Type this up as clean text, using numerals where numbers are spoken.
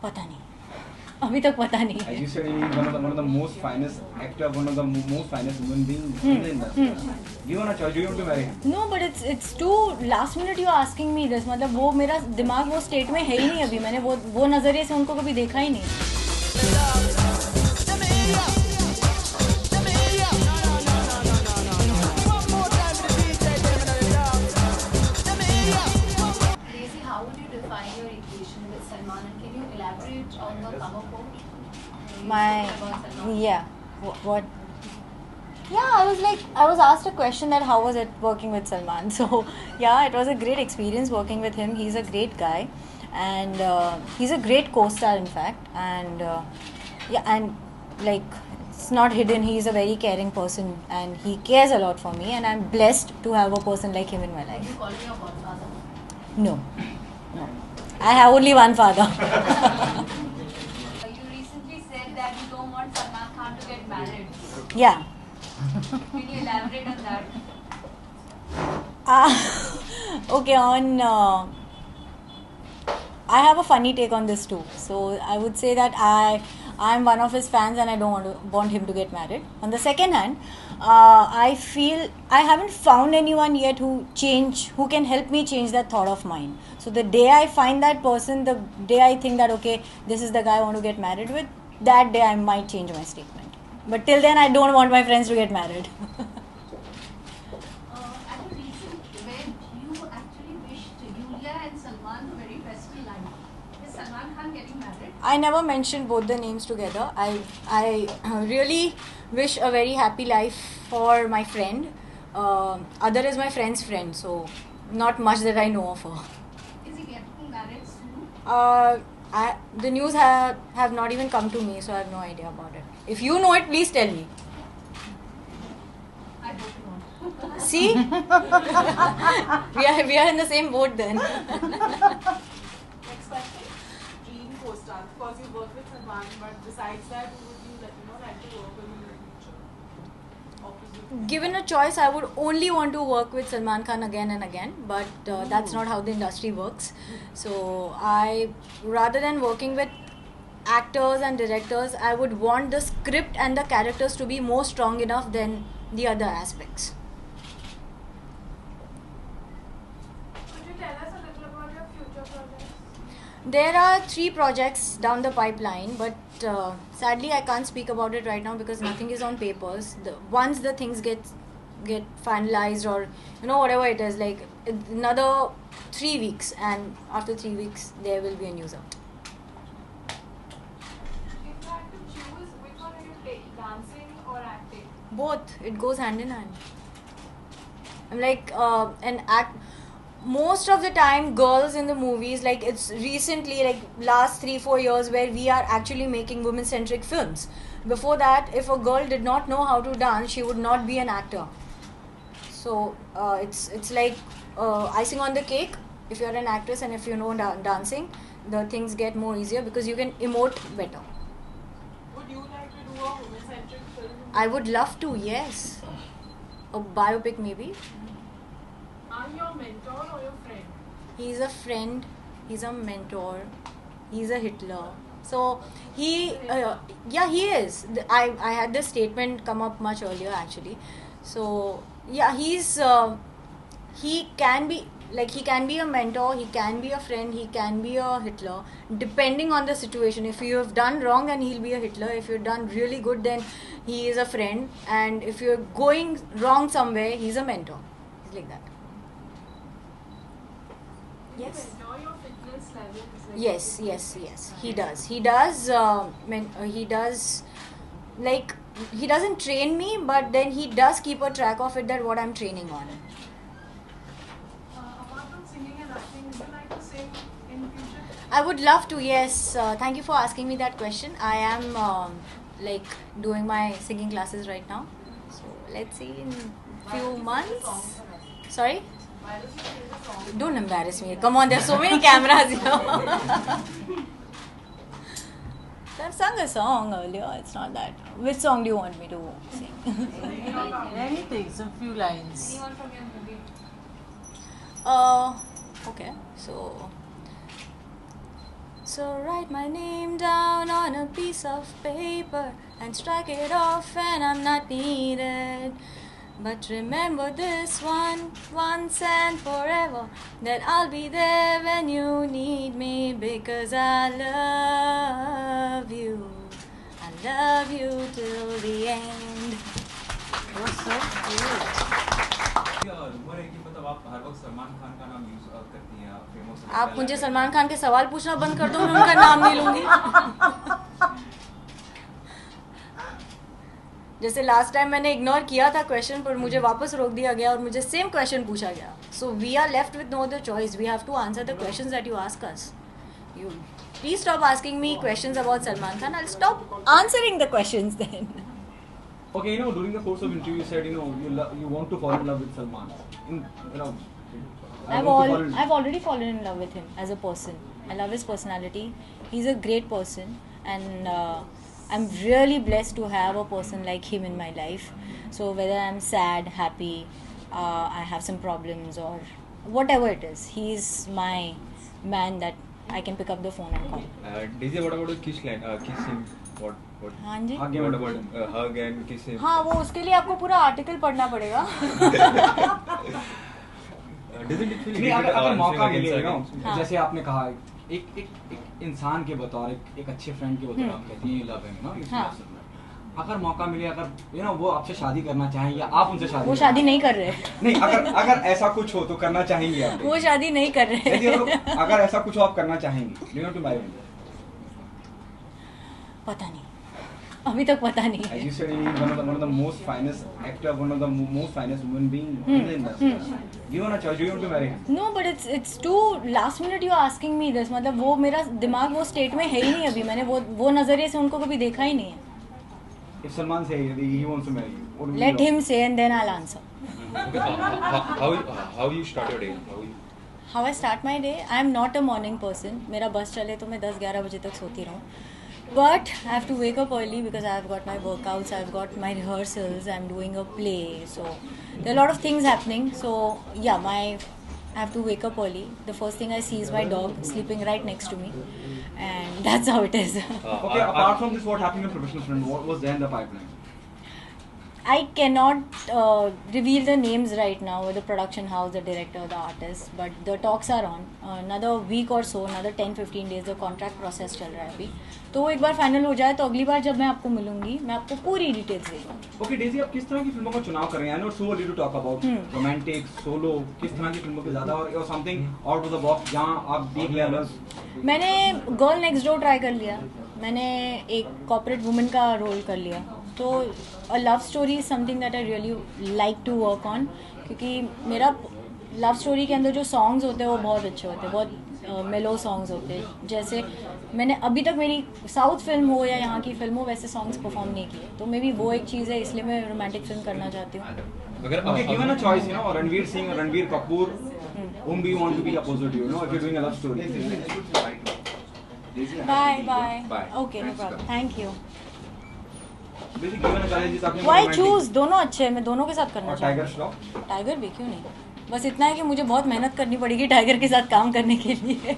पता नहीं, अभी तक पता नहीं. As you said, he's one of the most finest actor, one of the most finest human being in the industry. Given a choice, do you want to marry him? No, but it's too last minute you are asking me this. मतलब वो मेरा दिमाग वो state में है ही नहीं अभी. मैंने वो नज़रिए से उनको कभी देखा ही नहीं. Daisy, how would you define your equation with Salman, and can you elaborate on the cover quote? Yeah. What? Yeah, I was asked a question that how was it working with Salman. So yeah, it was a great experience working with him. He's a great guy, and he's a great co-star in fact. And and like it's not hidden. He's a very caring person, and he cares a lot for me. And I'm blessed to have a person like him in my Would life. you call him your godfather? No. I have only one father. You recently said that you don't want Salman Khan to get married. Yeah. Can you elaborate on that? Okay, I have a funny take on this too. So I would say that I'm one of his fans and I don't want him to get married. On the second hand, I feel I haven't found anyone yet who can help me change that thought of mine. So the day I find that person, the day I think that okay, this is the guy I want to get married with, that day I might change my statement. But till then, I don't want my friends to get married. At a recent event, you actually wished Julia and Salman the very best in life. Is Salman Khan getting married? I never mentioned both the names together. I really wish a very happy life for my friend. Other is my friend's friend, so not much that I know of her. Is he getting married soon? The news have not even come to me, so I have no idea about it. If you know it, please tell me. I hope not. See? we are in the same boat then. Next question. Dream co-star. Of course, you work with Salman, but besides that, who would you like to work with in the future? Opposite. Given a choice, I would only want to work with Salman Khan again and again, but that's not how the industry works. So rather than working with actors and directors, I would want the script and the characters to be more strong enough than the other aspects. Could you tell us a little about your future projects? There are 3 projects down the pipeline, but sadly I can't speak about it right now because nothing is on papers. Once the things get finalized, or whatever it is, like another 3 weeks, and after 3 weeks there will be a news out. If you had to choose, which one would you take, dancing or acting? Both. It goes hand in hand. I'm like most of the time girls in the movies, like it's recently like last 3-4 years where we are actually making women centric films. Before that, if a girl did not know how to dance, she would not be an actor. So it's like icing on the cake. If you're an actress and if you know dancing, the things get more easier because you can emote better. Would you like to do a women-centric film? I would love to, yes. A biopic maybe. Are you your mentor or your friend? He's a friend, he's a mentor, he's a Hitler. So he is. I had this statement come up much earlier actually. So yeah, he can be a mentor, he can be a friend, he can be a Hitler, depending on the situation. If you have done wrong, then he'll be a Hitler. If you've done really good, then he is a friend. And if you're going wrong somewhere, he's a mentor. He's like that. Yes. You enjoy your fitness levels? Yes. He does. He does. Like, he doesn't train me, but then he does keep a track of it, that what I'm training on. Apart from singing and acting, would you like to sing in future? I would love to, yes. Thank you for asking me that question. I am doing my singing classes right now. So let's see in few months. Sorry? Don't embarrass me. Come on, there's so many cameras here. I've sung a song earlier. It's not that. Which song do you want me to sing? Anything, some few lines. Anyone from your movie? So write my name down on a piece of paper and strike it off when I'm not needed. But remember this one, once and forever, that I'll be there when you need me, because I love you. I love you till the end. Was so cute. Rumour है कि मतलब आप हर वक्त सलमान खान का नाम use करती हैं famous आप मुझे सलमान खान के सवाल पूछना बंद कर दो, मैं उनका नाम नहीं लूंगी. जैसे लास्ट टाइम मैंने इग्नोर किया था क्वेश्चन, पर मुझे वापस रोक दिया गया और मुझे सेम क्वेश्चन पूछा गया. So we are left with no other choice. We have to answer the questions that you ask us. You please stop asking me questions about Salman Khan. I'll stop answering the questions then. Okay, during the course of interview, you said, you want to fall in love with Salman. I've already fallen in love with him as a person. I love his personality. He's a great person, and I'm really blessed to have a person like him in my life. So whether I'm sad, happy, I have some problems or whatever it is, he's my man that I can pick up the phone and call. Daisy, what about kiss line? Kiss him. What? हाँ जी. What about hug and kiss him? हाँ, वो उसके लिए आपको पूरा article पढ़ना पड़ेगा. Doesn't it feel नहीं, अगर मौका मिले हाँ. जैसे आपने कहा एक इंसान के बतौर एक अच्छे फ्रेंड के बतौर आप कहती हैं लव हिम हाँ. अगर मौका मिले, अगर वो आपसे शादी करना चाहें या आप उनसे शादी, वो शादी नहीं कर रहे. नहीं, अगर ऐसा कुछ हो तो करना चाहेंगे आप? वो शादी नहीं कर रहे. अगर ऐसा कुछ हो आप करना चाहेंगे, do you want to marry him? पता नहीं, अभी तक पता नहीं. As you said, one of the most finest actor, one of the most finest human being in the industry. Given a choice, do you want to marry him? No, but it's too last minute you are asking me this. मतलब वो मेरा दिमाग वो state में है ही नहीं अभी. मैंने वो नजरिए से उनको कभी देखा ही नहीं है. If Salman says he wants to marry you, what will Let you him say and then I'll answer. How you start your day? How I start my day? I am not a morning person. मेरा बस चले तो मैं 10-11 बजे तक सोती रहूँ. But I have to wake up early because I have got my workouts, I have got my rehearsals, I am doing a play. So there are a lot of things happening. So yeah, I have to wake up early. The first thing I see is my dog sleeping right next to me. And that's how it is. Okay, apart from this, what happened in professional front? What was there in the pipeline? I cannot reveal the names right now, the production house, the director, the artist, but the talks are on. Another week or so, another 10-15 days, the contract process चल रहा है अभी. तो वो एक बार final हो जाए तो अगली बार जब मैं आपको मिलूंगी मैं आपको पूरी डिटेल्स दूंगा. Okay, Daisy, आप किस तरह की फिल्मों का चुनाव कर रहे हैं? I know it's so early to talk about romantic, solo, किस तरह की फिल्मों पे ज़्यादा और something out of the box जहाँ आप देख ले others. मैंने गर्ल नेक्स्ट डोर ट्राई कर लिया. मैंने एक कॉर्पोरेट वुमेन का रोल कर लिया. तो a love story is something that I really like to work on, क्योंकि मेरा लव स्टोरी के अंदर जो सॉन्ग्स होते हैं वो बहुत अच्छे होते हैं, बहुत मेलो सॉन्ग्स होते हैं. जैसे मैंने अभी तक मेरी साउथ फिल्म हो या यहाँ की फिल्म हो वैसे सॉन्ग्स परफॉर्म नहीं किए, तो मे बी वो एक चीज़ है, इसलिए मैं रोमांटिक फिल्म करना चाहती हूँ. Okay, given a choice, Ranveer Singh or Ranveer Kapoor, whom do you want to be opposite to? If you're doing a love story. Bye. Okay, no problem. Thank you. Basically, given a choice, आपने Why romantic choose? दोनों अच्छे हैं, मैं दोनों के साथ करना और चाहती टाइगर हूँ. श्रॉफ? टाइगर भी क्यों नहीं, बस इतना है कि मुझे बहुत मेहनत करनी पड़ेगी टाइगर के साथ काम करने के लिए.